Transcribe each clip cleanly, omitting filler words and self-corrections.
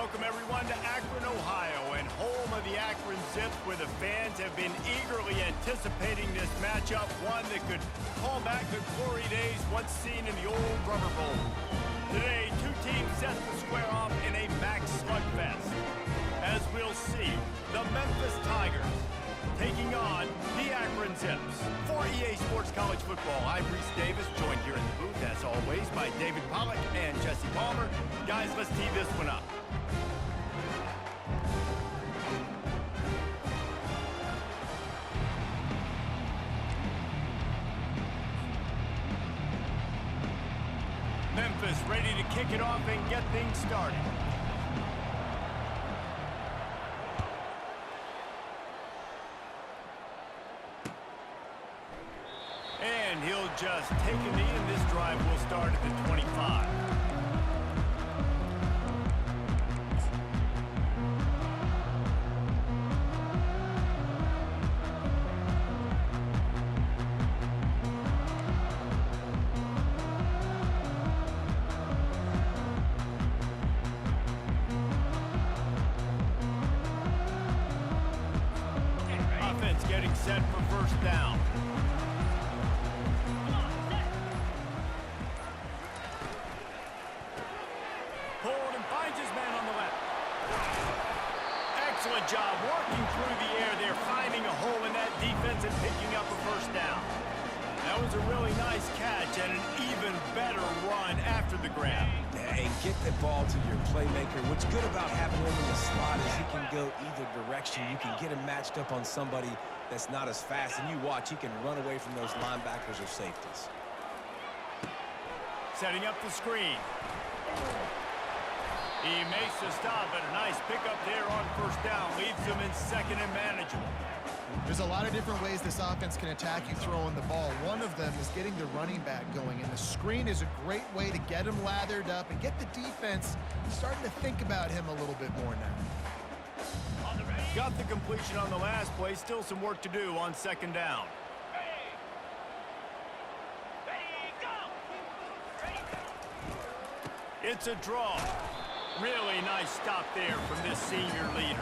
Welcome, everyone, to Akron, Ohio, and home of the Akron Zips, where the fans have been eagerly anticipating this matchup, one that could call back the glory days once seen in the old Rubber Bowl. Today, two teams set to square off in a max slugfest. As we'll see, the Memphis Tigers taking on the Akron Zips. For EA Sports College Football, I'm Reese Davis, joined here in the booth, as always, by David Pollack and Jesse Palmer. Guys, let's tee this one up. Memphis ready to kick it off and get things started. And he'll just take a knee, and this drive will start at the 25. Offense getting set for first down. Excellent job working through the air there, finding a hole in that defense and picking up a first down. That was a really nice catch and an even better run after the grab. Hey, get the ball to your playmaker. What's good about having him in the slot is he can go either direction. You can get him matched up on somebody that's not as fast, and you watch, he can run away from those linebackers or safeties. Setting up the screen. He makes the stop, but a nice pickup there on first down. Leaves them in second and manageable. There's a lot of different ways this offense can attack you throwing the ball. One of them is getting the running back going, and the screen is a great way to get him lathered up and get the defense starting to think about him a little bit more now. Got the completion on the last play. Still some work to do on second down. It's a draw. Really nice stop there from this senior leader.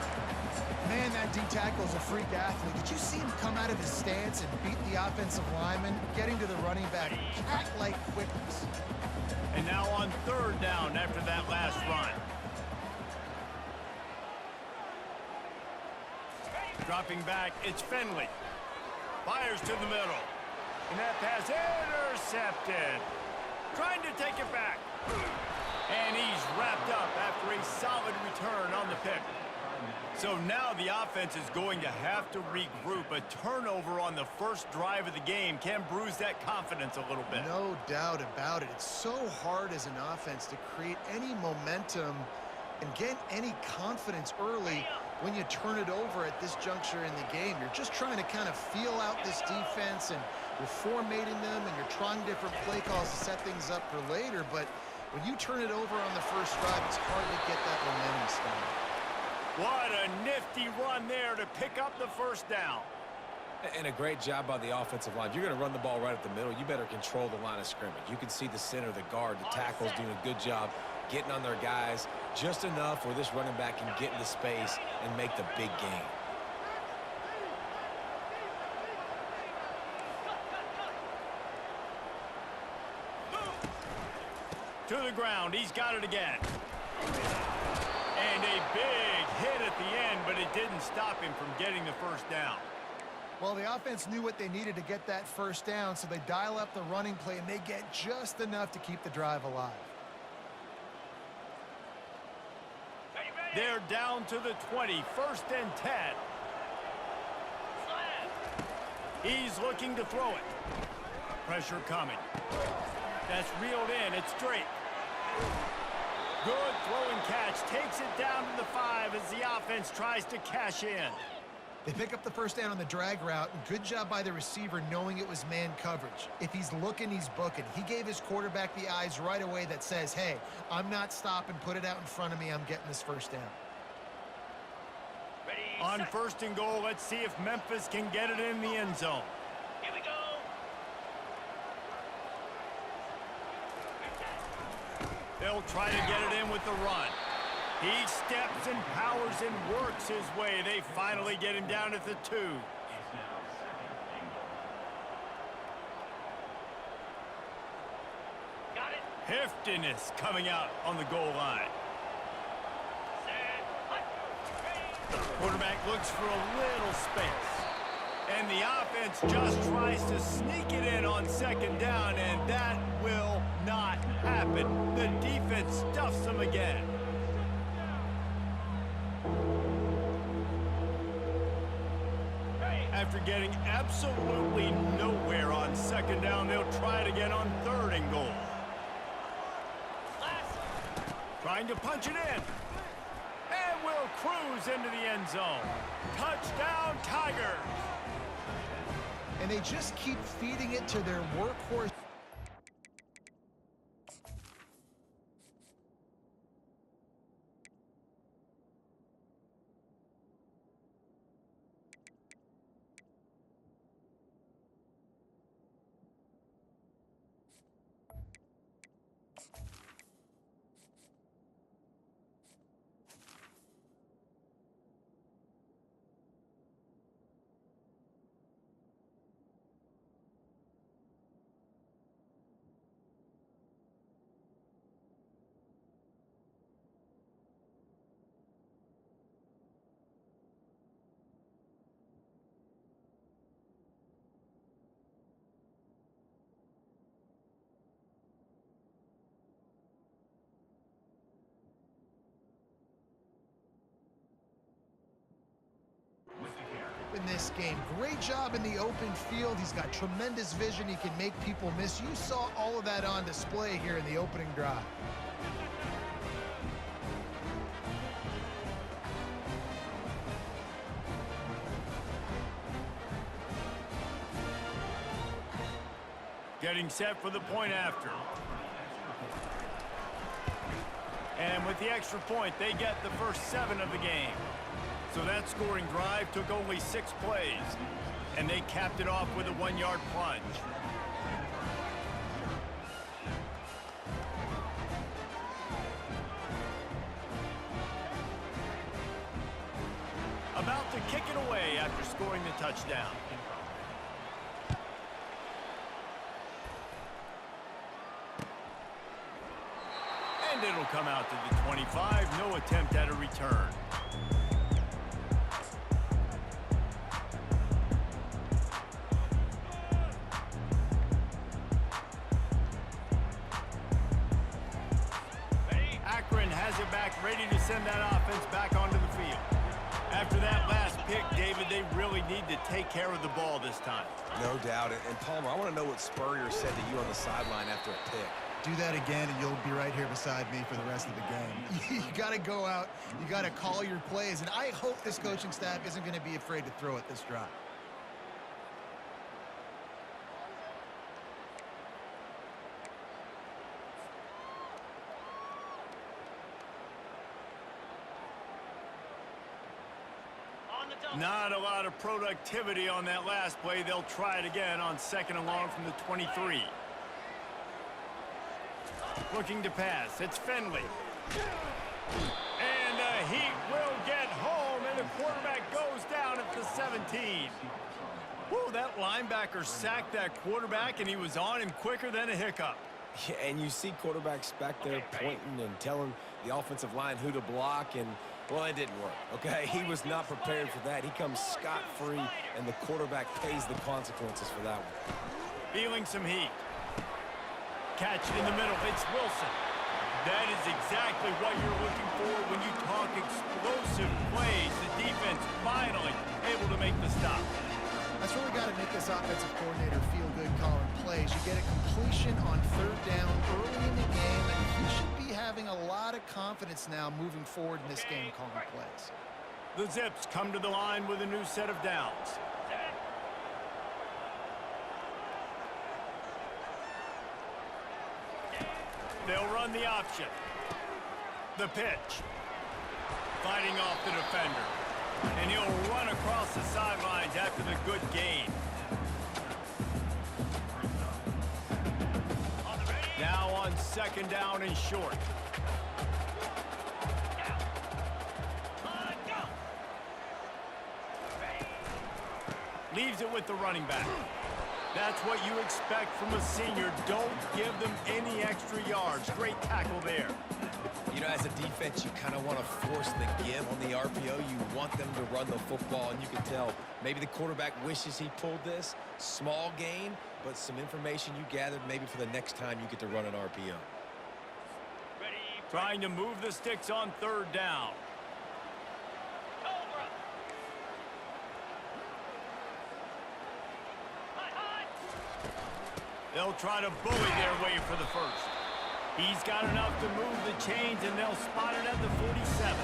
Man, that D-tackle is a freak athlete. Did you see him come out of his stance and beat the offensive lineman, getting to the running back? Cat-like quickness. And now on third down after that last run. Dropping back, it's Finley. Fires to the middle. And that pass intercepted. Trying to take it back. And he's wrapped up after a solid return on the pick. So now the offense is going to have to regroup. A turnover on the first drive of the game can bruise that confidence a little bit. No doubt about it. It's so hard as an offense to create any momentum and get any confidence early when you turn it over at this juncture in the game. You're just trying to kind of feel out this defense, and you're formatting them, and you're trying different play calls to set things up for later. But when you turn it over on the first drive, it's hard to get that momentum started. What a nifty run there to pick up the first down. And a great job by the offensive line. If you're going to run the ball right at the middle, you better control the line of scrimmage. You can see the center, the guard, the tackles doing a good job getting on their guys just enough where this running back can get into space and make the big gain. To the ground, he's got it again. And a big hit at the end, but it didn't stop him from getting the first down. Well, the offense knew what they needed to get that first down, so they dial up the running play, and they get just enough to keep the drive alive. They're down to the 20, first and 10. He's looking to throw it. Pressure coming. That's reeled in. It's Drake. Good throwing catch. Takes it down to the 5 as the offense tries to cash in. They pick up the first down on the drag route, and good job by the receiver knowing it was man coverage. If he's looking, he's booking. He gave his quarterback the eyes right away that says, hey, I'm not stopping, put it out in front of me, I'm getting this first down. Ready, on first and goal, let's see if Memphis can get it in the end zone. Here we go. They'll try to get it in with the run. He steps and powers and works his way. They finally get him down at the 2. Heftiness coming out on the goal line. The quarterback looks for a little space. And the offense just tries to sneak it in on second down, and that will not happen. The defense stuffs them again. After getting absolutely nowhere on second down, they'll try it again on 3rd and goal. Trying to punch it in. And will cruise into the end zone. Touchdown, Tigers. And they just keep feeding it to their workhorse. In this game, great job in the open field. He's got tremendous vision. He can make people miss. You saw all of that on display here in the opening drive. Getting set for the point after. And with the extra point, they get the first 7 of the game. So that scoring drive took only 6 plays, and they capped it off with a 1-yard plunge. About to kick it away after scoring the touchdown. And it'll come out to the 25, no attempt at a return. Akron has it back, ready to send that offense back onto the field. After that last pick, David, they really need to take care of the ball this time. No doubt. And Palmer, I want to know what Spurrier said to you on the sideline after a pick. Do that again, and you'll be right here beside me for the rest of the game. You got to go out. You got to call your plays, and I hope this coaching staff isn't going to be afraid to throw it this drive. Not a lot of productivity on that last play. They'll try it again on 2nd and long from the 23. Looking to pass. It's Finley. And he will get home, and the quarterback goes down at the 17. Woo, that linebacker sacked that quarterback, and he was on him quicker than a hiccup. Yeah, and you see quarterbacks back there pointing and telling the offensive line who to block, and, well, it didn't work, okay? He was not prepared for that. He comes scot-free, and the quarterback pays the consequences for that one. Feeling some heat. Catch in the middle. It's Wilson. That is exactly what you're looking for when you talk explosive plays. The defense finally able to make the stop. That's really got to make this offensive coordinator feel good calling plays. You get a completion on 3rd down early in the game, and he should be having a lot of confidence now moving forward in this game calling plays. The Zips come to the line with a new set of downs. They'll run the option. The pitch. Fighting off the defender. And he'll run across the sidelines after the good gain. Now on 2nd down and short. Leaves it with the running back. That's what you expect from a senior. Don't give them any extra yards. Great tackle there. You know, as a defense, you kind of want to force the give on the RPO. You want them to run the football, and you can tell maybe the quarterback wishes he pulled this. Small gain, but some information you gathered maybe for the next time you get to run an RPO. Trying to move the sticks on third down. They'll try to bully their way for the first. He's got enough to move the chains, and they'll spot it at the 47.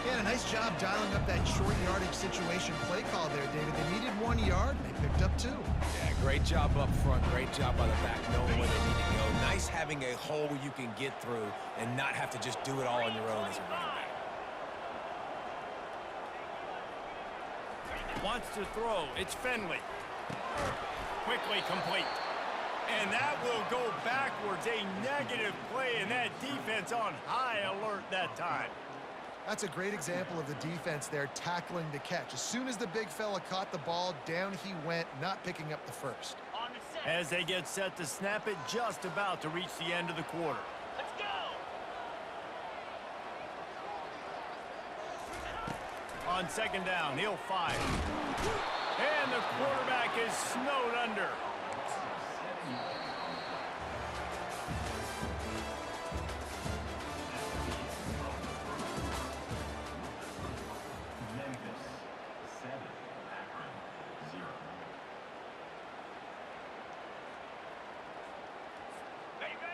Yeah, a nice job dialing up that short yardage situation play call there, David. They needed 1 yard, and they picked up 2. Yeah, great job up front. Great job by the back, knowing where they need to go. Nice having a hole you can get through and not have to just do it all on your own as a running back. Wants to throw. It's Finley. Quickly complete. And that will go backwards. A negative play, and that defense on high alert that time. That's a great example of the defense there tackling the catch. As soon as the big fella caught the ball, down he went, not picking up the first. As they get set to snap it, just about to reach the end of the quarter. Let's go! On second down, he'll fire. And the quarterback is snowed under. MEMPHIS 7, Akron 0.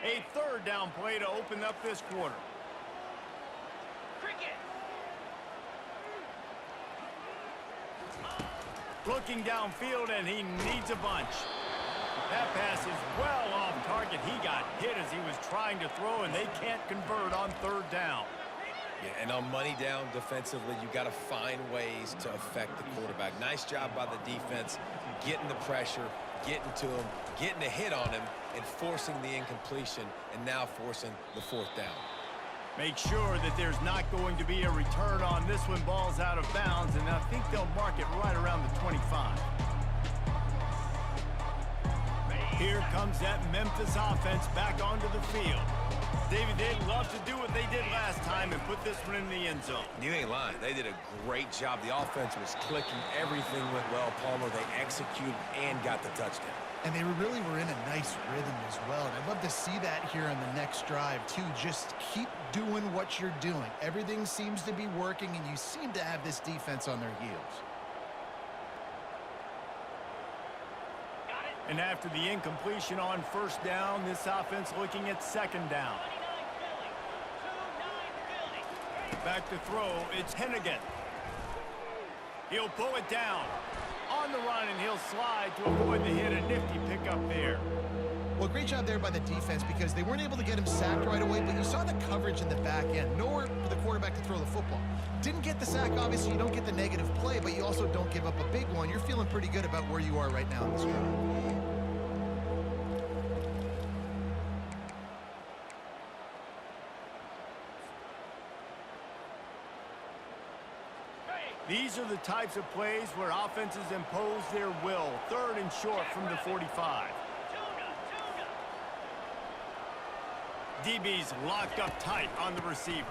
A third down play to open up this quarter. Cricket! Looking downfield, and he needs a bunch. That pass is well off target. He got hit as he was trying to throw, and they can't convert on third down. Yeah, and on money down defensively, you got to find ways to affect the quarterback. Nice job by the defense, getting the pressure, getting to him, getting a hit on him, and forcing the incompletion, and now forcing the fourth down. Make sure that there's not going to be a return on this one. Ball's out of bounds, and I think they'll mark it right around the 25. Here comes that Memphis offense back onto the field. David, they'd love to do what they did last time and put this one in the end zone. You ain't lying. They did a great job. The offense was clicking. Everything went well, Palmer. They executed and got the touchdown. And they really were in a nice rhythm as well. And I'd love to see that here on the next drive, too. Just keep doing what you're doing. Everything seems to be working, and you seem to have this defense on their heels. And after the incompletion on first down, this offense looking at second down. Back to throw, it's Hennigan. He'll pull it down. On the run, and he'll slide to avoid the hit. A nifty pickup there. Well, great job there by the defense because they weren't able to get him sacked right away, but you saw the coverage in the back end. Nowhere for the quarterback to throw the football. Didn't get the sack, obviously. You don't get the negative play, but you also don't give up a big one. You're feeling pretty good about where you are right now in this drive. These are the types of plays where offenses impose their will. Third and short from the 45. DB's locked up tight on the receivers.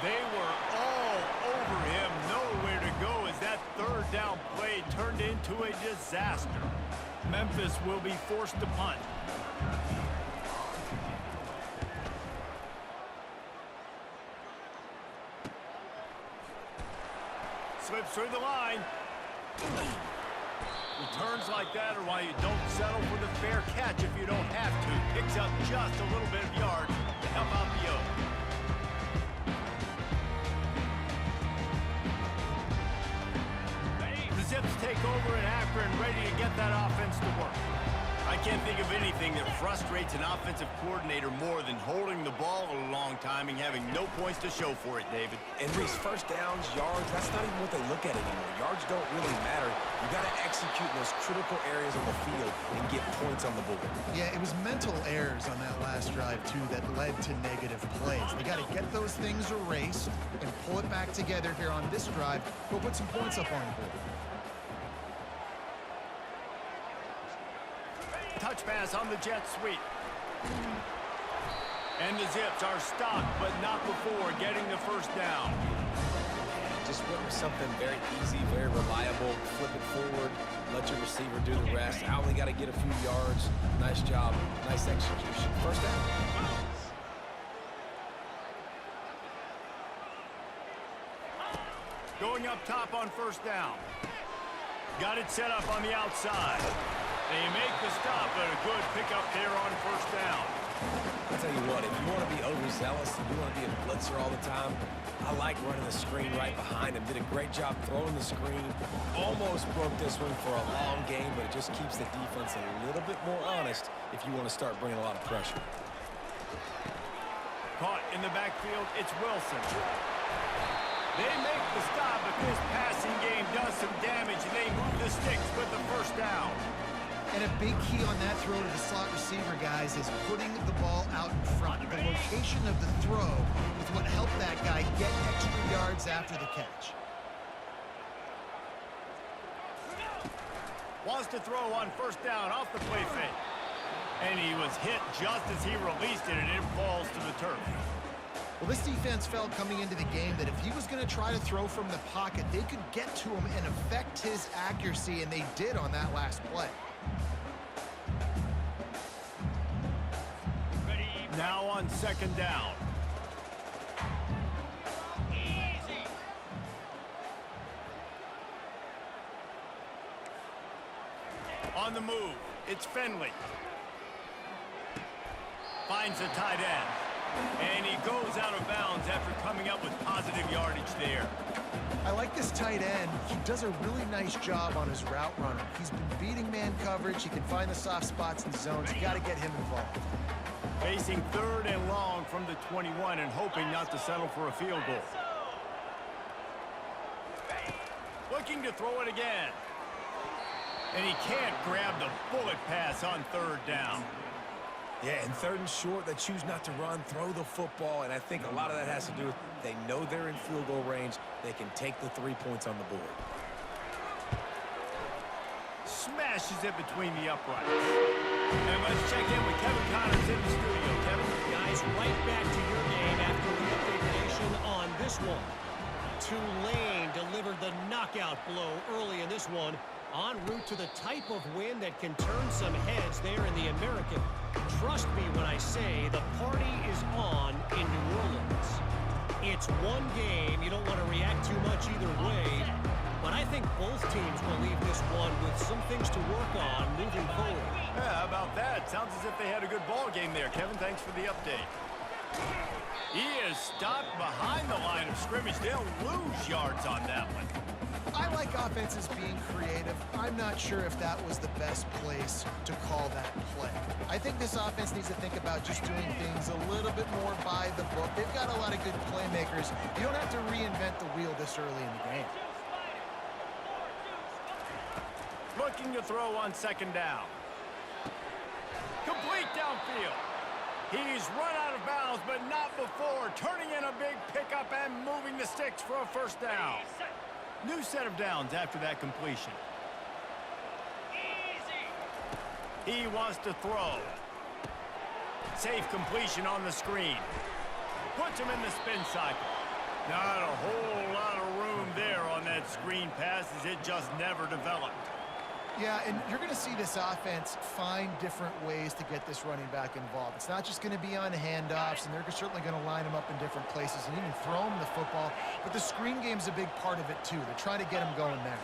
They were all over him. Nowhere to go as that third down play turned into a disaster. Memphis will be forced to punt. Slips through the line. Returns like that are why you don't settle for the fair catch if you don't have to. Picks up just a little bit of yards to help out the O. The Zips take over at Akron, ready to get that offense to work. I can't think of anything that frustrates an offensive coordinator more than holding the ball a long time and having no points to show for it, David. And these first downs, yards, that's not even what they look at anymore. Yards don't really matter. You got to execute in those critical areas on the field and get points on the board. Yeah, it was mental errors on that last drive, too, that led to negative plays. They got to get those things erased and pull it back together here on this drive. Go put some points up on the board. Touch pass on the jet sweep. And the Zips are stopped, but not before getting the first down. Just went with something very easy, very reliable. Flip it forward, let your receiver do the rest. I only got to get a few yards. Nice job, nice execution. First down. Going up top on first down. Got it set up on the outside. They make the stop, but a good pickup there on first down. I'll tell you what, if you want to be overzealous and you want to be a blitzer all the time, I like running the screen right behind him. Did a great job throwing the screen. Almost broke this one for a long game, but it just keeps the defense a little bit more honest if you want to start bringing a lot of pressure. Caught in the backfield, it's Wilson. They make the stop, but this passing game does some damage, and they move the sticks with the first down. And a big key on that throw to the slot receiver, guys, is putting the ball out in front. The location of the throw is what helped that guy get extra yards after the catch. Wants to throw on first down off the play fake. And he was hit just as he released it, and it falls to the turf. Well, this defense felt coming into the game that if he was going to try to throw from the pocket, they could get to him and affect his accuracy, and they did on that last play. Now on second down. Easy. On the move, it's Finley. Finds a tight end. And he goes out of bounds after coming up with positive yardage there. I like this tight end. He does a really nice job on his route runner. He's been beating man coverage. He can find the soft spots in zones. You got to get him involved. Facing third and long from the 21 and hoping not to settle for a field goal. Looking to throw it again. And he can't grab the bullet pass on third down. Yeah, and third and short, they choose not to run, throw the football, and I think a lot of that has to do with they know they're in field goal range. They can take the 3 points on the board. Smashes it between the uprights. And let's check in with Kevin Connors in the studio. Kevin? Guys, right back to your game after the update nation on this one. Tulane delivered the knockout blow early in this one, en route to the type of win that can turn some heads there in the American. Trust me when I say the party is on in New Orleans. It's one game. You don't want to react too much either way. But I think both teams will leave this one with some things to work on moving forward. Yeah, how about that? Sounds as if they had a good ball game there. Kevin, thanks for the update. He is stopped behind the line of scrimmage. They'll lose yards on that one. I like offenses being creative. I'm not sure if that was the best place to call that play. I think this offense needs to think about just doing things a little bit more by the book. They've got a lot of good playmakers. You don't have to reinvent the wheel this early in the game. Looking to throw on second down. Complete downfield. He's run out of bounds, but not before. Turning in a big pickup and moving the sticks for a first down. New set of downs after that completion. He wants to throw. Safe completion on the screen. Puts him in the spin cycle. Not a whole lot of room there on that screen pass as it just never developed. Yeah, and you're going to see this offense find different ways to get this running back involved. It's not just going to be on handoffs, and they're certainly going to line him up in different places and even throw him the football. But the screen game's a big part of it, too. They're trying to get him going there.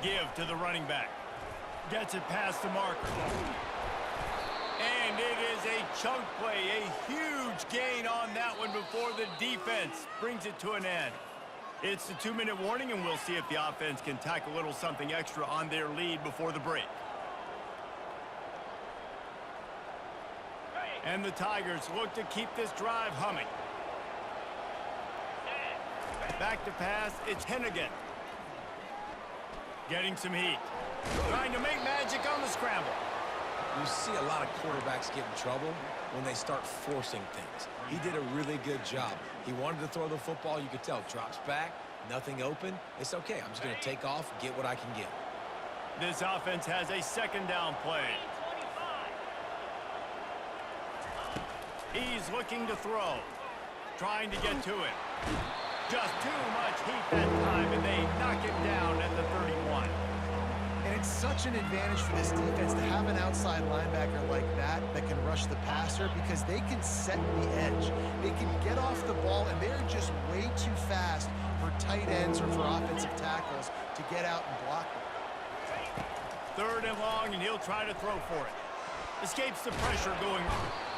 Give to the running back. Gets it past the marker. And it is a chunk play, a huge gain on that one before the defense brings it to an end. It's the 2-minute warning, and we'll see if the offense can tack a little something extra on their lead before the break. And the Tigers look to keep this drive humming. Back to pass, it's Hennigan. Getting some heat. Trying to make magic on the scramble. You see a lot of quarterbacks get in trouble when they start forcing things. He did a really good job. He wanted to throw the football. You could tell. Drops back, nothing open. It's okay. I'm just going to take off, get what I can get. This offense has a second down play. He's looking to throw. Trying to get to it. Just too much heat that time, and they knock him down at the 31. And it's such an advantage for this defense to have an outside linebacker like that can rush the passer because they can set the edge. They can get off the ball, and they're just way too fast for tight ends or for offensive tackles to get out and block them. 3rd and long, and he'll try to throw for it. Escapes the pressure going,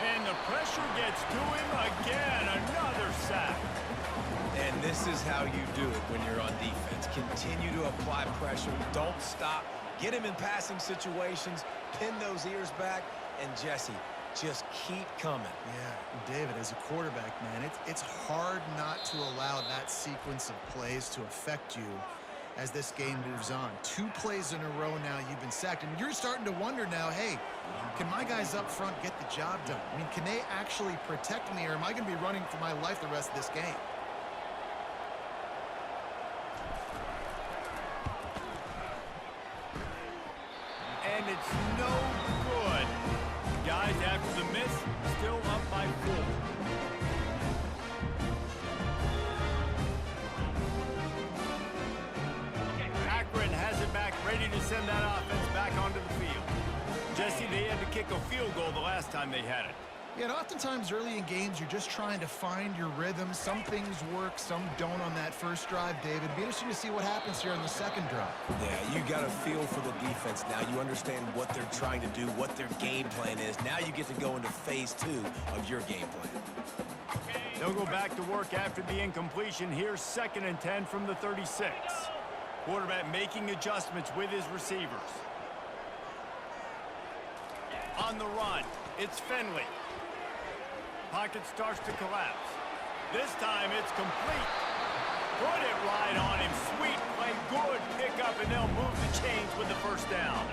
and the pressure gets to him again. Another sack. And this is how you do it when you're on defense. Continue to apply pressure. Don't stop. Get him in passing situations. Pin those ears back. And Jesse, just keep coming. Yeah, David, as a quarterback, man, it's hard not to allow that sequence of plays to affect you as this game moves on. 2 plays in a row now you've been sacked, and you're starting to wonder now, hey, can my guys up front get the job done? I mean, can they actually protect me, or am I going to be running for my life the rest of this game? And it's no good. Guys, after the miss, still up by 4. Akron has it back, ready to send that offense back onto the field. Jesse, they had to kick a field goal the last time they had it. Yeah, and oftentimes early in games, you're just trying to find your rhythm. Some things work, some don't on that first drive, David. It'd be interesting to see what happens here on the second drive. Yeah, you got a feel for the defense now. You understand what they're trying to do, what their game plan is. Now you get to go into phase 2 of your game plan. They'll go back to work after the incompletion. Here's 2nd and 10 from the 36. Quarterback making adjustments with his receivers. On the run, it's Finley. Pocket starts to collapse. This time it's complete. Put it right on him. Sweet play, good pickup, and they'll move the chains with the first down.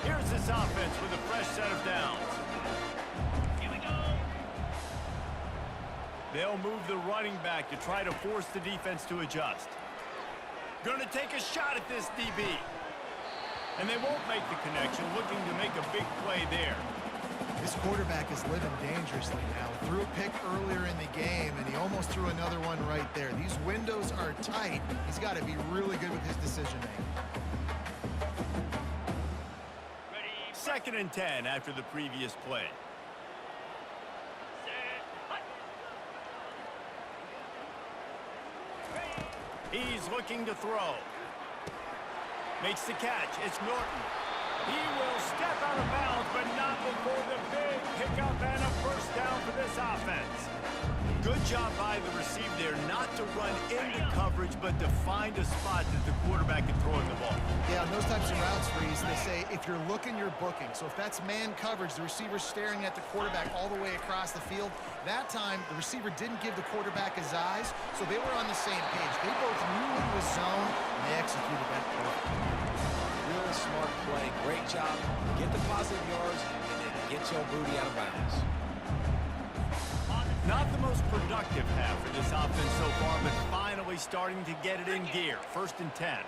Here's this offense with a fresh set of downs. Here we go. They'll move the running back to try to force the defense to adjust. Gonna take a shot at this DB. And they won't make the connection, looking to make a big play there. This quarterback is living dangerously now. Threw a pick earlier in the game, and he almost threw another one right there. These windows are tight. He's got to be really good with his decision-making. 2nd and 10 after the previous play. He's looking to throw. Makes the catch. It's Norton. He will step out of bounds, but not before the big pickup and a first down for this offense. Good job by the receiver there not to run into coverage, but to find a spot that the quarterback can throw in the ball. Yeah, on those types of routes, Reese, they say if you're looking, you're booking. So if that's man coverage, the receiver's staring at the quarterback all the way across the field. That time, the receiver didn't give the quarterback his eyes, so they were on the same page. They both knew it was zone, and they executed that perfectly. Real smart play. Great job. Get the positive yards and then get your booty out of bounds. Not the most productive half for this offense so far, but finally starting to get it in gear. 1st and 10.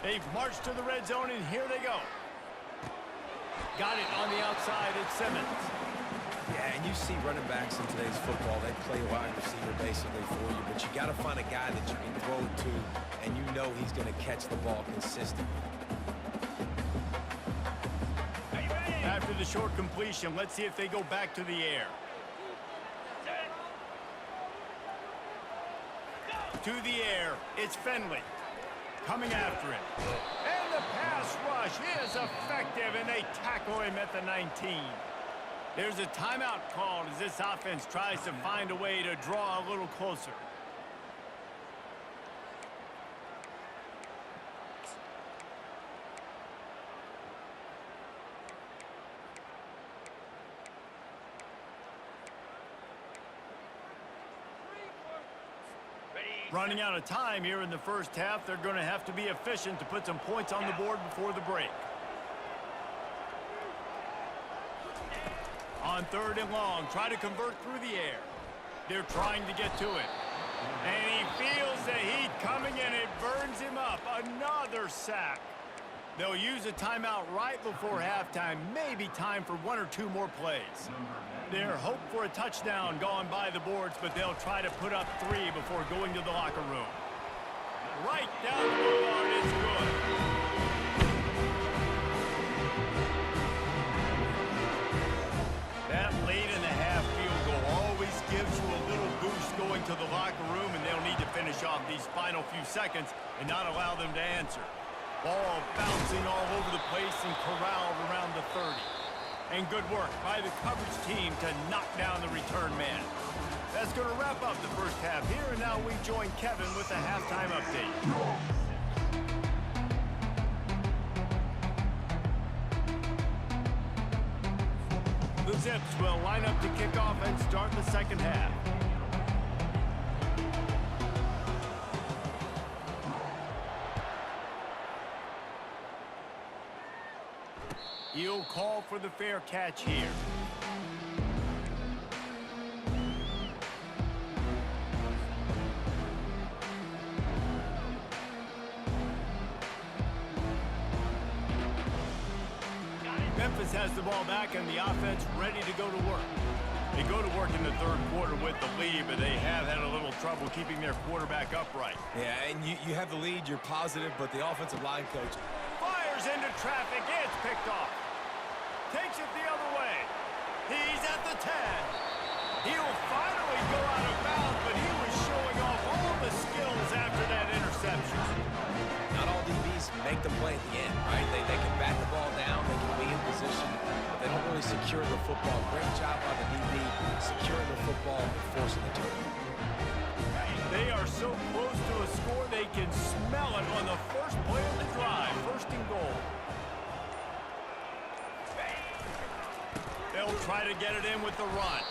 They've marched to the red zone, and here they go. Got it on the outside. It's Simmons. Yeah, and you see running backs in today's football, they play wide receiver basically for you, but you got to find a guy that you can throw it to, and you know he's going to catch the ball consistently. After the short completion, let's see if they go back to the air. To the air, it's Finley. Coming after him. And the pass rush is effective, and they tackle him at the 19. There's a timeout called as this offense tries to find a way to draw a little closer. Running out of time here in the first half, they're going to have to be efficient to put some points on the board before the break. On 3rd and long, try to convert through the air. They're trying to get to it. And he feels the heat coming and it burns him up. Another sack. They'll use a timeout right before halftime. Maybe time for 1 or 2 more plays. Their hope for a touchdown gone by the boards, but they'll try to put up 3 before going to the locker room. Right down the boulevard, it's good. That late in the half field goal always gives you a little boost going to the locker room, and they'll need to finish off these final few seconds and not allow them to answer. Ball bouncing all over the place and corralled around the 30. And good work by the coverage team to knock down the return man. That's going to wrap up the first half here, and now we join Kevin with the halftime update. The Zips will line up to kick off and start the second half. He'll call for the fair catch here. Memphis has the ball back and the offense ready to go to work. They go to work in the 3rd quarter with the lead, but they have had a little trouble keeping their quarterback upright. Yeah, and you have the lead, you're positive, but the offensive line coach fires into traffic. It's picked off. Takes it the other way. He's at the 10. He'll finally go out of bounds, but he was showing off all the skills after that interception. Not all DBs make the play at the end, right? They can bat the ball down, they can be in position, but they don't really secure the football. Great job by the DB securing the football and forcing the turnover. They are so close to a score, they can smell it on the first play of the drive. 1st and goal. They'll try to get it in with the run.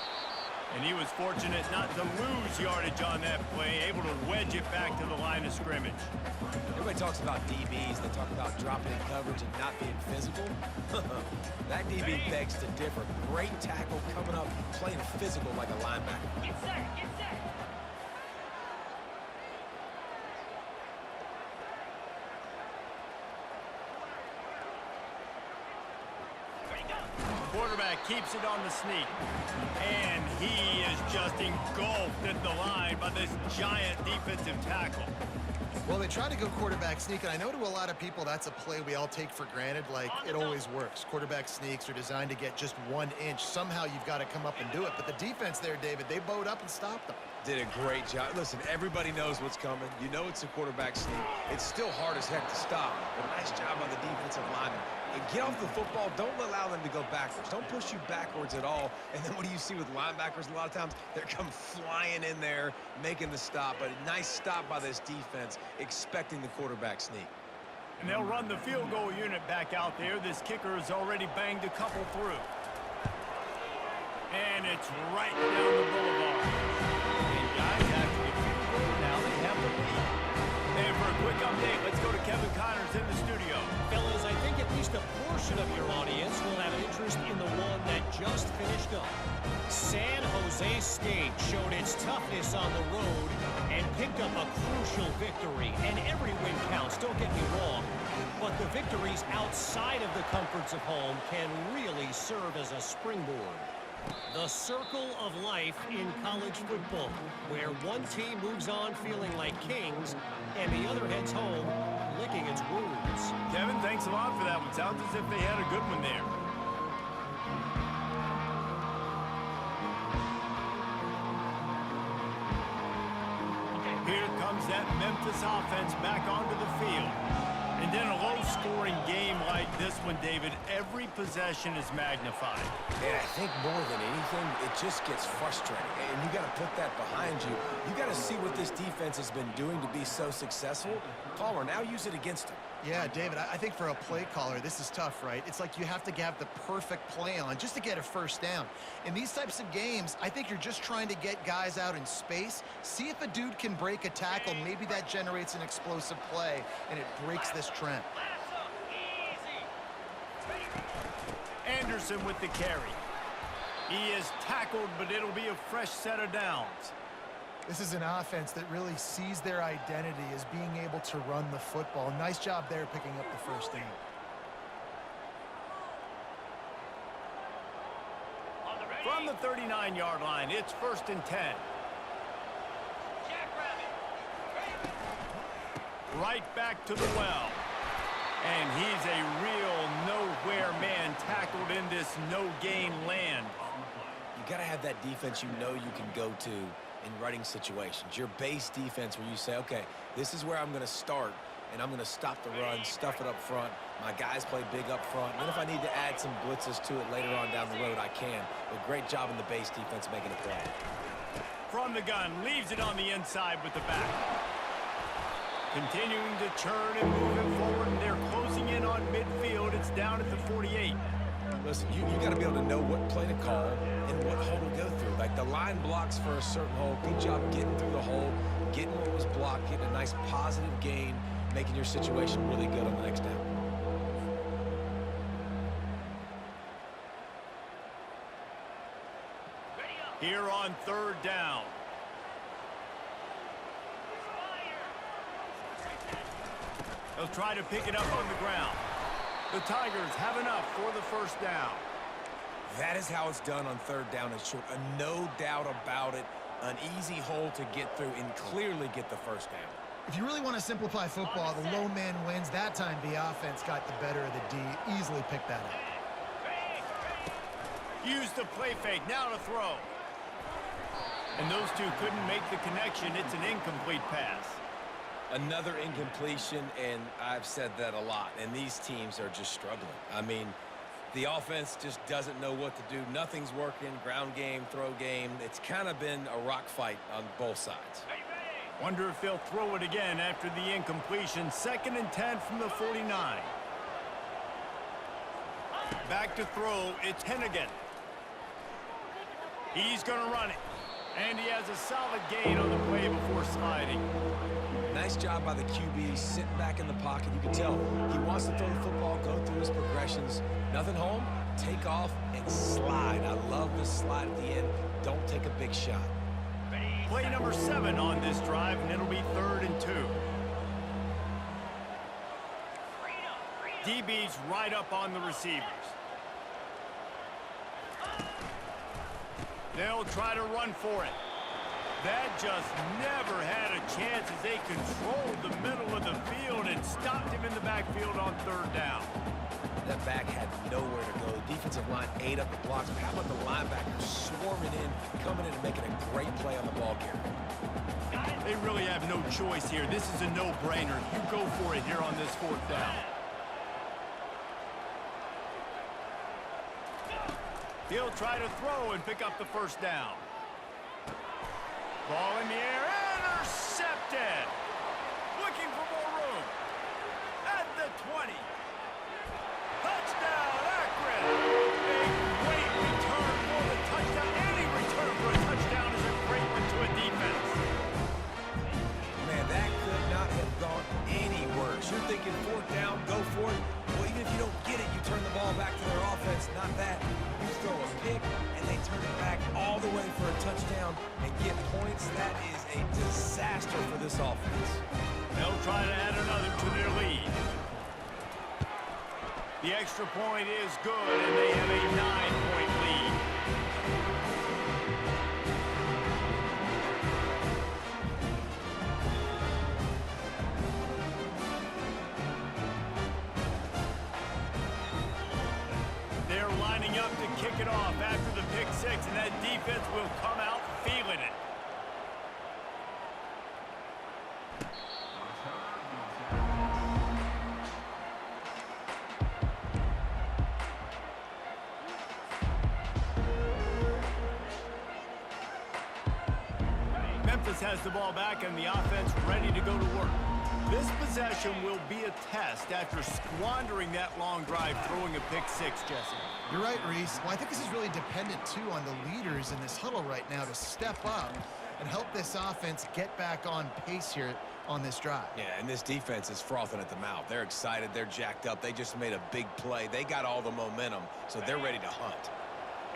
And he was fortunate not to lose yardage on that play, able to wedge it back to the line of scrimmage. Everybody talks about DBs. They talk about dropping in coverage and not being physical. That DB begs to differ. Great tackle coming up, playing physical like a linebacker. Get set, get set. Quarterback keeps it on the sneak. And he is just engulfed at the line by this giant defensive tackle. Well, they try to go quarterback sneak, and I know to a lot of people that's a play we all take for granted, like it always works. Quarterback sneaks are designed to get just 1 inch. Somehow you've got to come up and do it. But the defense there, David, they bowed up and stopped them. Did a great job. Listen, everybody knows what's coming. You know it's a quarterback sneak. It's still hard as heck to stop. But nice job on the defensive lineman. And get off the football. Don't allow them to go backwards. Don't push you backwards at all. And then what do you see with linebackers a lot of times? They come flying in there, making the stop. But a nice stop by this defense, expecting the quarterback sneak. And they'll run the field goal unit back out there. This kicker has already banged a couple through. And it's right down the boulevard. And guys, after the field goal, now they have the lead. And for a quick update, let's go to Kevin Connors in the studio. Fellas, I think at least a portion of your audience will have an interest in the one that just finished up. San Jose State showed its toughness on the road and picked up a crucial victory. And every win counts, don't get me wrong. But the victories outside of the comforts of home can really serve as a springboard. The circle of life in college football, where one team moves on feeling like kings and the other heads home licking its wounds. Kevin, thanks a lot for that one. Sounds as if they had a good one there. Here comes that Memphis offense back onto the field. And then a low-scoring game like this one, David, every possession is magnified. And I think more than anything, it just gets frustrating. And you got to put that behind you. You got to see what this defense has been doing to be so successful. Palmer, now use it against them. Yeah, David, I think for a play caller, this is tough, right? It's like you have to have the perfect play on just to get a first down. In these types of games, I think you're just trying to get guys out in space, see if a dude can break a tackle. Maybe that generates an explosive play, and it breaks this trend. Anderson with the carry. He is tackled, but it'll be a fresh set of downs. This is an offense that really sees their identity as being able to run the football. Nice job there picking up the first down. From the 39-yard line, it's 1st and 10. Right back to the well. And he's a real nowhere man tackled in this no-gain land. You got to have that defense you know you can go to in running situations. Your base defense where you say, okay, this is where I'm going to start, and I'm going to stop the run, stuff it up front. My guys play big up front. And then if I need to add some blitzes to it later on down the road, I can. But great job in the base defense making a play. From the gun, leaves it on the inside with the back. Continuing to churn and moving forward, and they're closing in on midfield. It's down at the 48. Listen, you got to be able to know what play to call and what hole to go through. Like the line blocks for a certain hole. Good job getting through the hole, getting what was blocked, getting a nice positive gain, making your situation really good on the next down. Here on 3rd down. They'll try to pick it up on the ground. The Tigers have enough for the 1st down. That is how it's done on 3rd down and short. No doubt about it. An easy hole to get through and clearly get the 1st down. If you really want to simplify football, the low man wins. That time the offense got the better of the D. Easily picked that up. Use the play fake. Now to throw. And those two couldn't make the connection. It's an incomplete pass. Another incompletion, and I've said that a lot, and these teams are just struggling. I mean, the offense just doesn't know what to do. Nothing's working, ground game, throw game. It's kind of been a rock fight on both sides. Wonder if they'll throw it again after the incompletion. 2nd and 10 from the 49. Back to throw, it's Hennigan. He's going to run it. And he has a solid gain on the play before sliding. Nice job by the QB, sitting back in the pocket. You can tell he wants to throw the football, go through his progressions. Nothing home, take off, and slide. I love the slide at the end. Don't take a big shot. Play number 7 on this drive, and it'll be 3rd and 2. DB's right up on the receivers. They'll try to run for it. That just never had a chance as they controlled the middle of the field and stopped him in the backfield on 3rd down. That back had nowhere to go. The defensive line ate up the blocks. But how about the linebackers swarming in, coming in and making a great play on the ball carrier? They really have no choice here. This is a no-brainer. You go for it here on this 4th down. He'll try to throw and pick up the 1st down. Ball in the air, intercepted. Looking for more room. At the 20. Touchdown, Akron. A great return for the touchdown. Any return for a touchdown is a great one to a defense. Man, that could not have gone any worse. You're thinking 4th down, go for it. Well, even if you don't get it, you turn the ball back to their offense. Not that. You throw a pick, and they turn it back all the way for a touchdown and get points. That is a disaster for this offense. They'll try to add another to their lead. The extra point is good, and they have a 9-point lead. They're lining up to kick it off after the pick 6, and that defense will come out feeling it. Memphis has the ball back and the offense ready to go to work. This possession will be a test after squandering that long drive, throwing a pick six, Jesse. You're right, Reese. Well, I think this is really dependent, too, on the leaders in this huddle right now to step up and help this offense get back on pace here on this drive. Yeah, and this defense is frothing at the mouth. They're excited. They're jacked up. They just made a big play. They got all the momentum, so they're ready to hunt.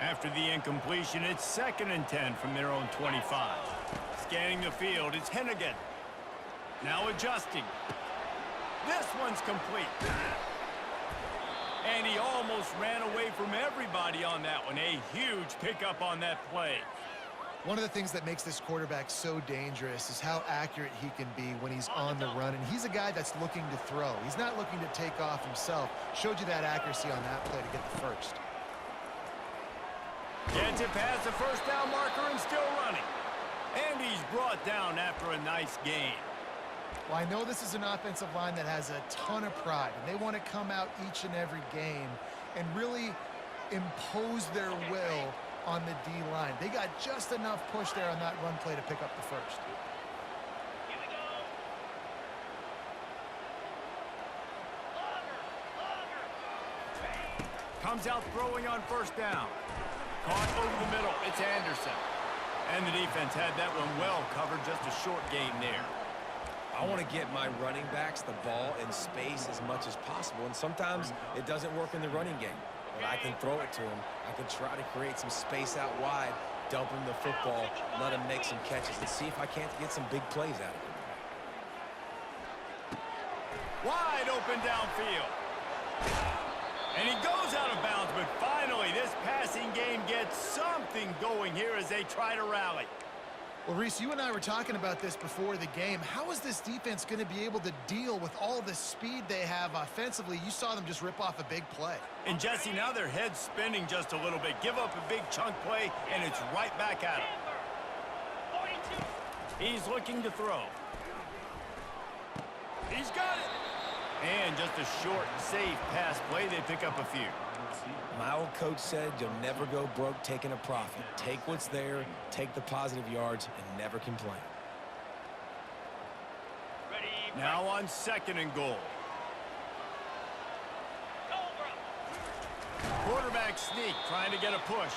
After the incompletion, it's 2nd and 10 from their own 25. Scanning the field, it's Hennigan. Now adjusting. This one's complete. And he almost ran away from everybody on that one. A huge pickup on that play. One of the things that makes this quarterback so dangerous is how accurate he can be when he's on the run. And he's a guy that's looking to throw. He's not looking to take off himself. Showed you that accuracy on that play to get the first. Gets it past the first down marker and still running. And he's brought down after a nice gain. Well, I know this is an offensive line that has a ton of pride, and they want to come out each and every game and really impose their will on the D-line. They got just enough push there on that run play to pick up the first. Comes out throwing on first down. Caught over the middle. It's Anderson. And the defense had that one well covered. Just a short gain there. I want to get my running backs the ball in space as much as possible, and sometimes it doesn't work in the running game. But I can throw it to him. I can try to create some space out wide, dump him the football, let him make some catches, and see if I can't get some big plays out of him. Wide open downfield. And he goes out of bounds, but finally this passing game gets something going here as they try to rally. Well, Reese, you and I were talking about this before the game. How is this defense going to be able to deal with all the speed they have offensively? You saw them just rip off a big play. And Jesse, now their head's spinning just a little bit. Give up a big chunk play, and it's right back at him. He's looking to throw. He's got it. And just a short, safe pass play. They pick up a few. My old coach said you'll never go broke taking a profit. Take what's there, take the positive yards, and never complain. Now on 2nd and goal. Quarterback sneak, trying to get a push.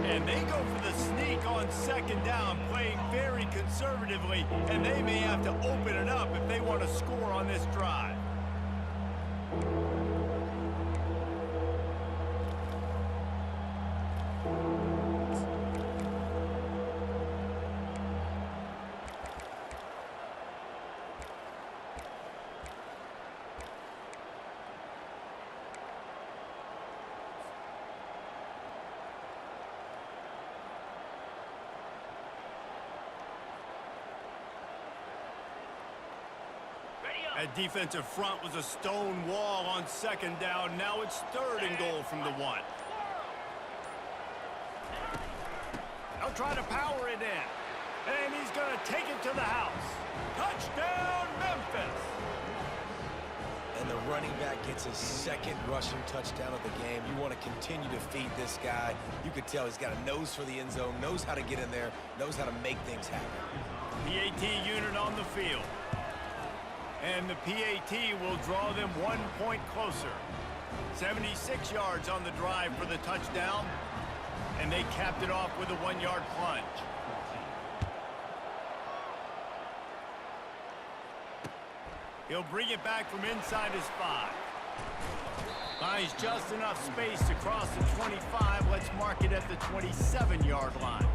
And they go for the sneak on 2nd down, playing very conservatively, and they may have to open it up if they want to score on this drive. That defensive front was a stone wall on 2nd down. Now it's 3rd and goal from the 1. They'll try to power it in. And he's going to take it to the house. Touchdown, Memphis! And the running back gets his 2nd rushing touchdown of the game. You want to continue to feed this guy. You could tell he's got a nose for the end zone, knows how to get in there, knows how to make things happen. PAT unit on the field. And the PAT will draw them 1 point closer. 76 yards on the drive for the touchdown. And they capped it off with a 1-yard plunge. He'll bring it back from inside his 5. Finds just enough space to cross the 25. Let's mark it at the 27-yard line.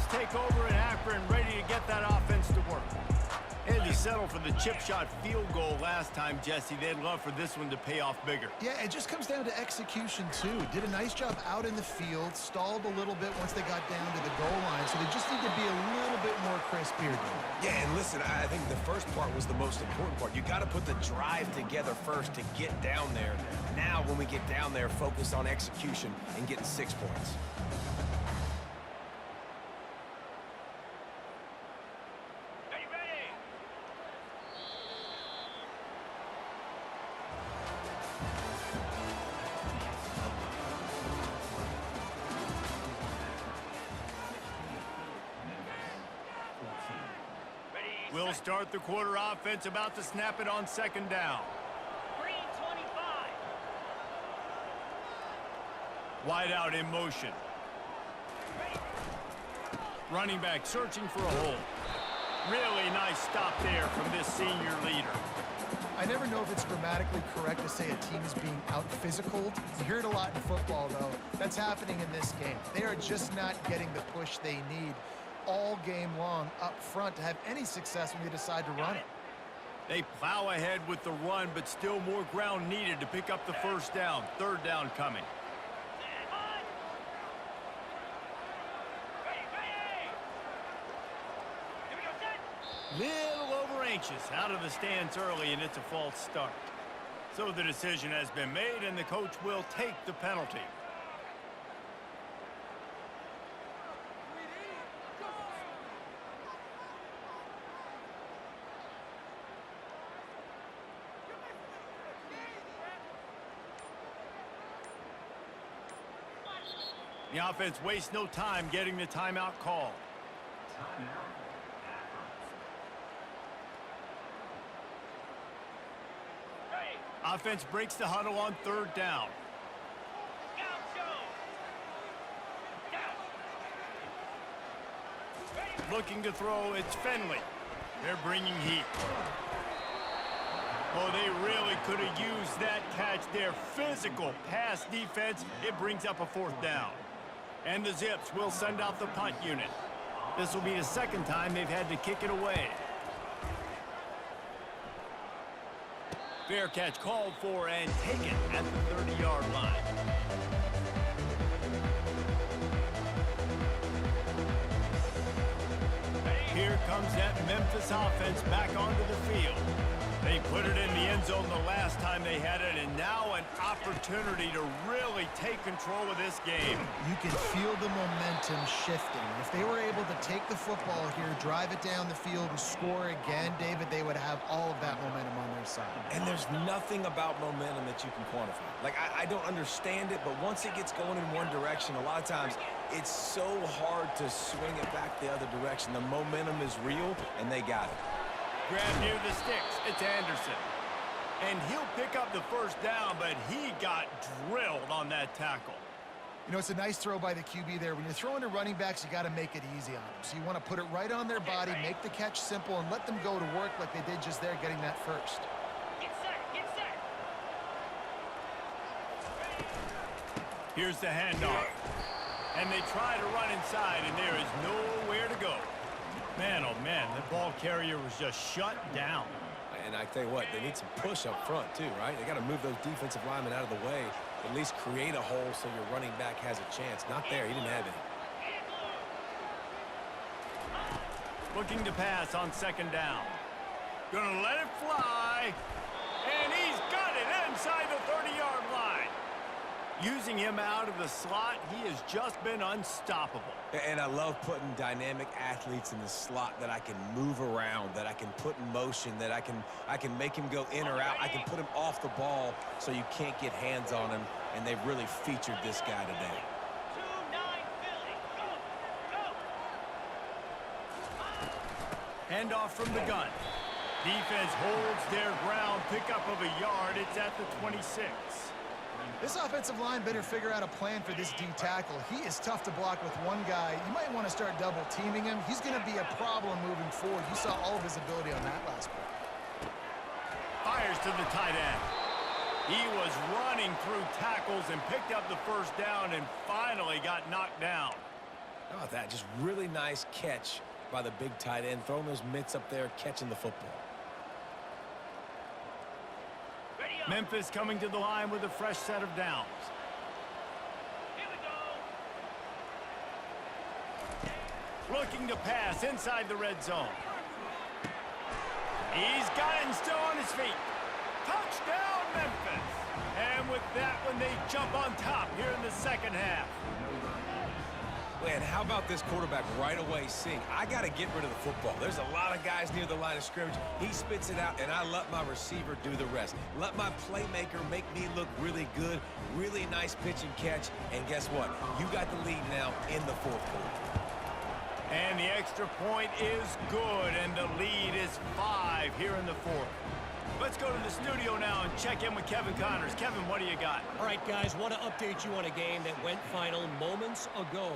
Take over in Akron, ready to get that offense to work. And to settle for the chip shot field goal last time, Jesse. They'd love for this one to pay off bigger. Yeah, it just comes down to execution, too. Did a nice job out in the field, stalled a little bit once they got down to the goal line, so they just need to be a little bit more crisp here. Yeah, and listen, I think the first part was the most important part. You got to put the drive together first to get down there. Now, when we get down there, focus on execution and getting 6 points. We'll start the quarter offense, about to snap it on second down. Green 25. Wide out in motion. Running back searching for a hole. Really nice stop there from this senior leader. I never know if it's grammatically correct to say a team is being out-physicaled. You hear it a lot in football, though. That's happening in this game. They are just not getting the push they need all game long up front to have any success when they decide to run it. They plow ahead with the run, but still more ground needed to pick up the first down. Third down coming. Little over anxious, out of the stands early, and it's a false start. So the decision has been made, and the coach will take the penalty. The offense wastes no time getting the timeout called. Timeout. Offense breaks the huddle on third down. Looking to throw, it's Finley. They're bringing heat. Oh, they really could have used that catch there. Physical pass defense. It brings up a fourth down. And the Zips will send out the punt unit. This will be the second time they've had to kick it away. Fair catch called for and taken at the 30-yard line. Here comes that Memphis offense back onto the field. They put it in the end zone the last time they had it, and now an opportunity to really take control of this game. You can feel the momentum shifting. If they were able to take the football here, drive it down the field, and score again, David, they would have all of that momentum on their side. And there's nothing about momentum that you can quantify. Like, I don't understand it, but once it gets going in one direction, a lot of times it's so hard to swing it back the other direction. The momentum is real, and they got it. Grab near the sticks. It's Anderson. And he'll pick up the first down, but he got drilled on that tackle. You know, it's a nice throw by the QB there. When you're throwing to running backs, you got to make it easy on them. So you want to put it right on their body, make the catch simple, and let them go to work like they did just there, getting that first. Get set, get set. Here's the handoff. And they try to run inside, and there is nowhere to go. Man, oh man, the ball carrier was just shut down. And I tell you what, they need some push up front too, right? They got to move those defensive linemen out of the way, at least create a hole so your running back has a chance. Not there, he didn't have any. Looking to pass on second down. Gonna let it fly. And he's got it inside the 30-yard line. Using him out of the slot, he has just been unstoppable. And I love putting dynamic athletes in the slot that I can move around, that I can put in motion, that I can make him go in or out. I can put him off the ball so you can't get hands on him, and they've really featured this guy today. 2-9 Philly. Go. Handoff from the gun. Defense holds their ground, pickup of a yard. It's at the 26. This offensive line better figure out a plan for this D tackle. He is tough to block with one guy. You might want to start double teaming him. He's going to be a problem moving forward. You saw all of his ability on that last play. Fires to the tight end. He was running through tackles and picked up the first down and finally got knocked down. How about that? Just really nice catch by the big tight end, throwing those mitts up there, catching the football. Memphis coming to the line with a fresh set of downs. Here we go. Looking to pass inside the red zone. He's got it and still on his feet. Touchdown, Memphis. And with that one, they jump on top here in the second half. Man, how about this quarterback right away seeing, I got to get rid of the football. There's a lot of guys near the line of scrimmage. He spits it out, and I let my receiver do the rest. Let my playmaker make me look really good, really nice pitch and catch, and guess what? You got the lead now in the fourth quarter. And the extra point is good, and the lead is 5 here in the fourth. Let's go to the studio now and check in with Kevin Connors. Kevin, what do you got? All right, guys, want to update you on a game that went final moments ago.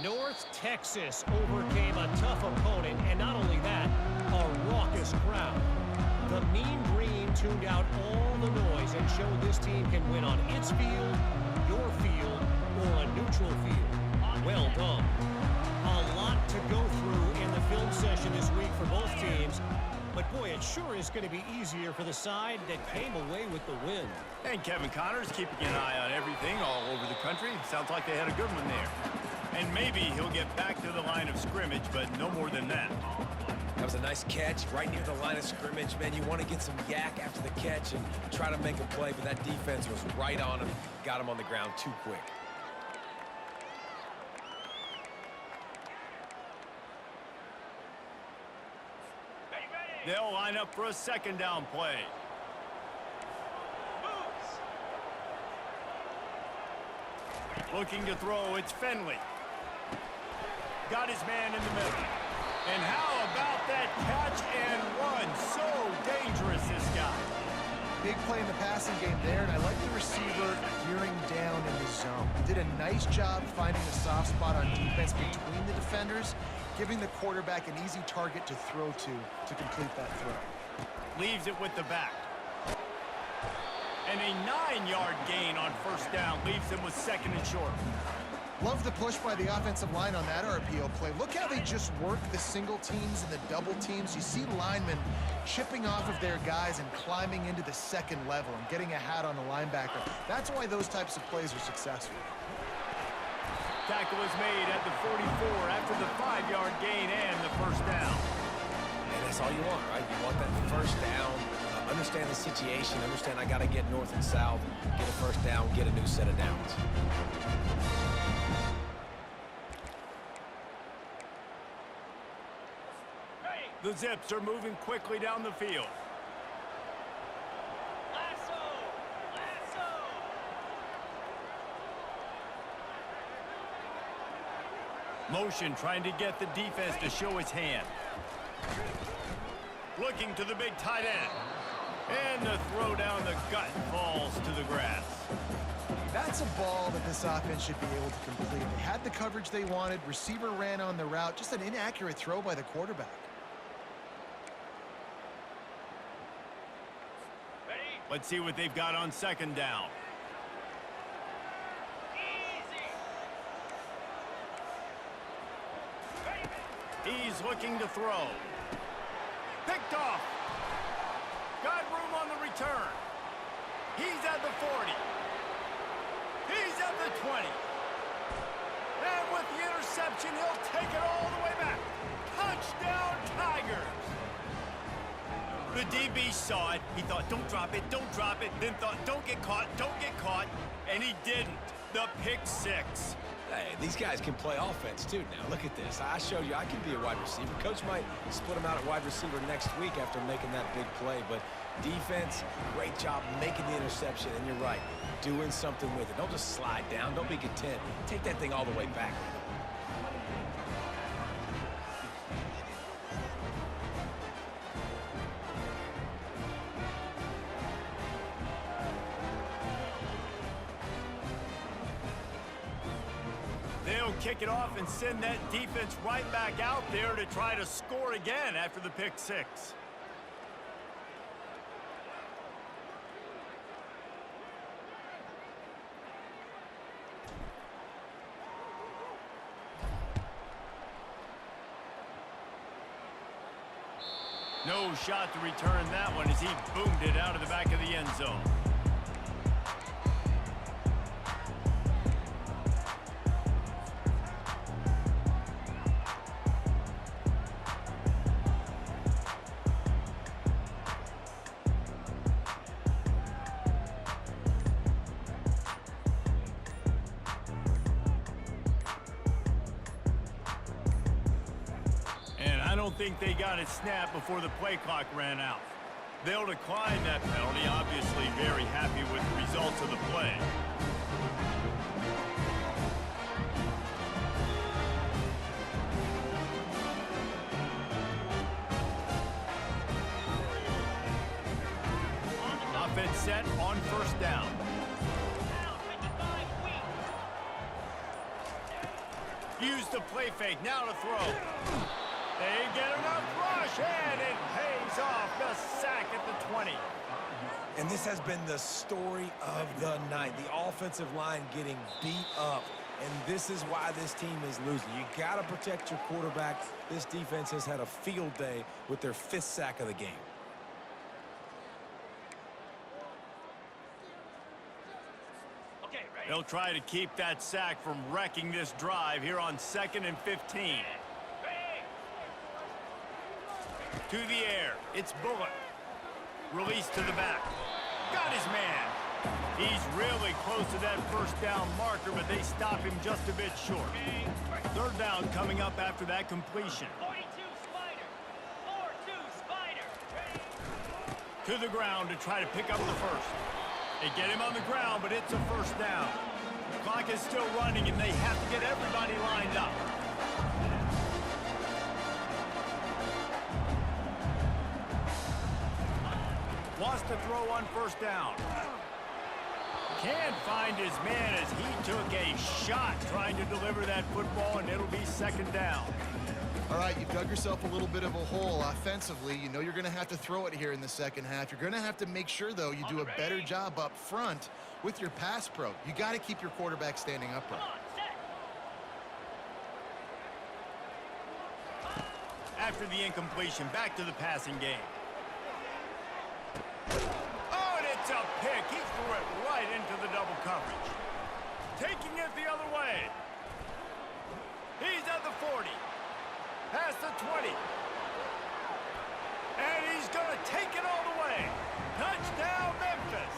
North Texas overcame a tough opponent, and not only that, a raucous crowd. The Mean Green tuned out all the noise and showed this team can win on its field, your field, or a neutral field. Well done. A lot to go through in the film session this week for both teams. But, boy, it sure is going to be easier for the side that came away with the win. And Kevin Connors keeping an eye on everything all over the country. Sounds like they had a good one there. And maybe he'll get back to the line of scrimmage, but no more than that. That was a nice catch right near the line of scrimmage. Man, you want to get some yak after the catch and try to make a play, but that defense was right on him. Got him on the ground too quick. They'll line up for a second down play. Looking to throw, it's Finley. Got his man in the middle. And how about that catch and run? So dangerous, this guy. Big play in the passing game there, and I like the receiver gearing down in the zone. Did a nice job finding the soft spot on defense between the defenders, giving the quarterback an easy target to throw to complete that throw. Leaves it with the back. And a 9-yard gain on first down leaves him with second and short. Love the push by the offensive line on that RPO play. Look how they just work the single teams and the double teams. You see linemen chipping off of their guys and climbing into the second level and getting a hat on the linebacker. That's why those types of plays are successful. Tackle is made at the 44 after the 5-yard gain and the first down. And that's all you want, right? You want that first down. Understand the situation. Understand I got to get north and south, get a first down, get a new set of downs. The Zips are moving quickly down the field. Lasso! Lasso! Motion trying to get the defense to show his hand. Looking to the big tight end. And the throw down the gut falls to the grass. That's a ball that this offense should be able to complete. They had the coverage they wanted. Receiver ran on the route. Just an inaccurate throw by the quarterback. Let's see what they've got on second down. He's looking to throw. Picked off. Got room on the return. He's at the 40. He's at the 20. And with the interception, he'll take it all the way back. Touchdown, Tigers. The DB saw it. He thought, don't drop it, don't drop it. Then thought, don't get caught, don't get caught. And he didn't. The pick six. Hey, these guys can play offense, too, now. Look at this. I showed you I can be a wide receiver. Coach might split him out at wide receiver next week after making that big play. But defense, great job making the interception. And you're right, doing something with it. Don't just slide down. Don't be content. Take that thing all the way back. They'll kick it off and send that defense right back out there to try to score again after the pick six. No shot to return that one as he boomed it out of the back of the end zone. I don't think they got it snapped before the play clock ran out. They'll decline that penalty, obviously very happy with the results of the play. set on first down. Down 55, Week. Use the play fake, now to throw. They get enough rush, and it pays off. The sack at the 20. And this has been the story of the night. The offensive line getting beat up. And this is why this team is losing. You got to protect your quarterback. This defense has had a field day with their 5th sack of the game. Okay, ready. They'll try to keep that sack from wrecking this drive here on 2nd and 15. To the air, it's Bullock. Release to the back. Got his man. He's really close to that first down marker, but they stop him just a bit short. Third down coming up after that completion. 42 Spider. 4-2 Spider. To the ground to try to pick up the first. They get him on the ground, but it's a first down. The clock is still running, and they have to get everybody lined up. Wants to throw on first down. Can't find his man as he took a shot trying to deliver that football, and it'll be 2nd down. All right, you've dug yourself a little bit of a hole offensively. You know you're going to have to throw it here in the second half. You're going to have to make sure, though, you do a better job up front with your pass pro. You got to keep your quarterback standing upright. Come on, set. After the incompletion, back to the passing game. Oh, and it's a pick. He threw it right into the double coverage. Taking it the other way. He's at the 40. Past the 20. And he's going to take it all the way. Touchdown, Memphis.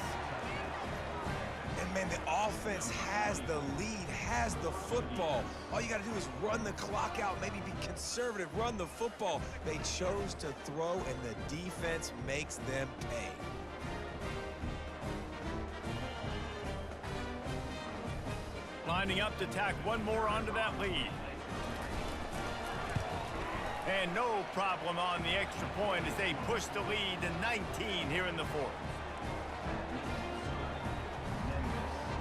And, man, the offense has the lead, has the football. All you got to do is run the clock out, maybe be conservative, run the football. They chose to throw, and the defense makes them pay. Lining up to tack one more onto that lead. And no problem on the extra point as they push the lead to 19 here in the 4th.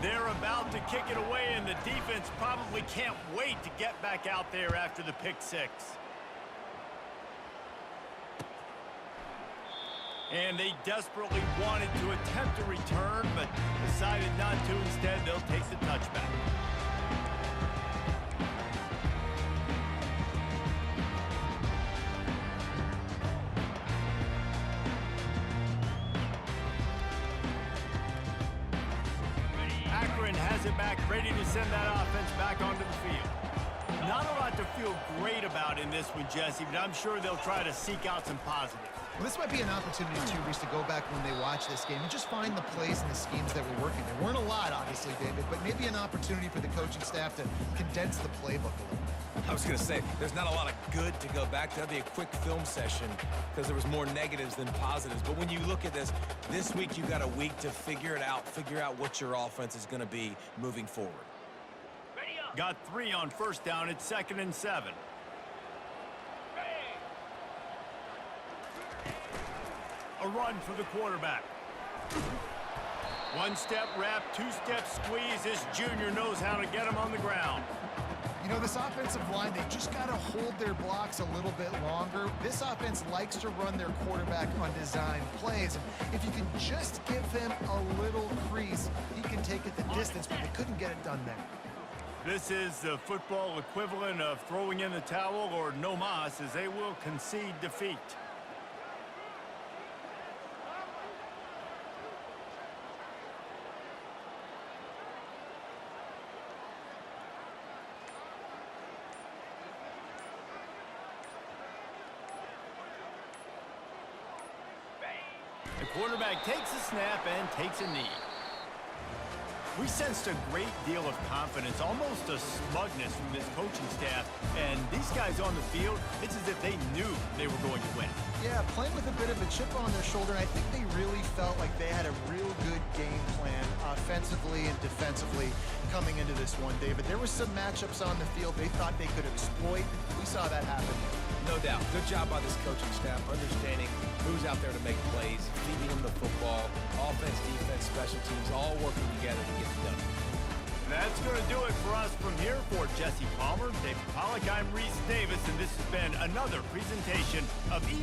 They're about to kick it away, and the defense probably can't wait to get back out there after the pick 6. And they desperately wanted to attempt a return, but decided not to. Instead, they'll take the touchback. Akron has it back, ready to send that offense back onto the field. Not a lot to feel great about in this one, Jesse, but I'm sure they'll try to seek out some positives. Well, this might be an opportunity, too, Reese, to go back when they watch this game and just find the plays and the schemes that were working. There weren't a lot, obviously, David, but maybe an opportunity for the coaching staff to condense the playbook a little. I was going to say, there's not a lot of good to go back to. That'd be a quick film session because there was more negatives than positives. But when you look at this week you got a week to figure it out, figure out what your offense is going to be moving forward. Ready up. Got 3 on first down. It's 2nd and 7. A run for the quarterback. One-step wrap, two-step squeeze. This junior knows how to get him on the ground. You know, this offensive line, they just got to hold their blocks a little bit longer. This offense likes to run their quarterback on design plays. If you can just give him a little crease, he can take it the distance, but they couldn't get it done there. This is the football equivalent of throwing in the towel, or no mas, as they will concede defeat. The quarterback takes a snap and takes a knee. We sensed a great deal of confidence, almost a smugness from this coaching staff. And these guys on the field, it's as if they knew they were going to win. Yeah, playing with a bit of a chip on their shoulder. I think they really felt like they had a real good game plan offensively. offensively and defensively coming into this one, David. There were some matchups on the field they thought they could exploit. We saw that happen. No doubt. Good job by this coaching staff, understanding who's out there to make plays, feeding them the football, offense, defense, special teams, all working together to get it done. That's going to do it for us from here. For Jesse Palmer, David Pollack, I'm Reese Davis, and this has been another presentation of EA.